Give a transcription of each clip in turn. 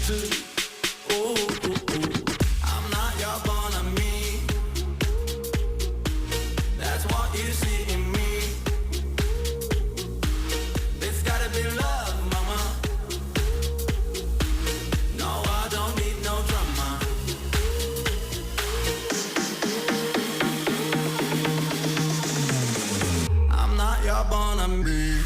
I'm not your bonhomie. That's what you see in me. It's gotta be love, mama. No, I don't need no drama. I'm not your bonhomie.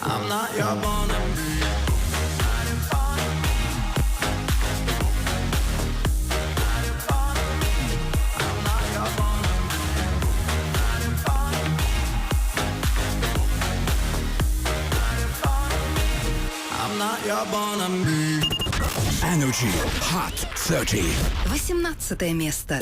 I'm not your bonhomie. I'm not your bonhomie. Energy Hot 30. 18 место.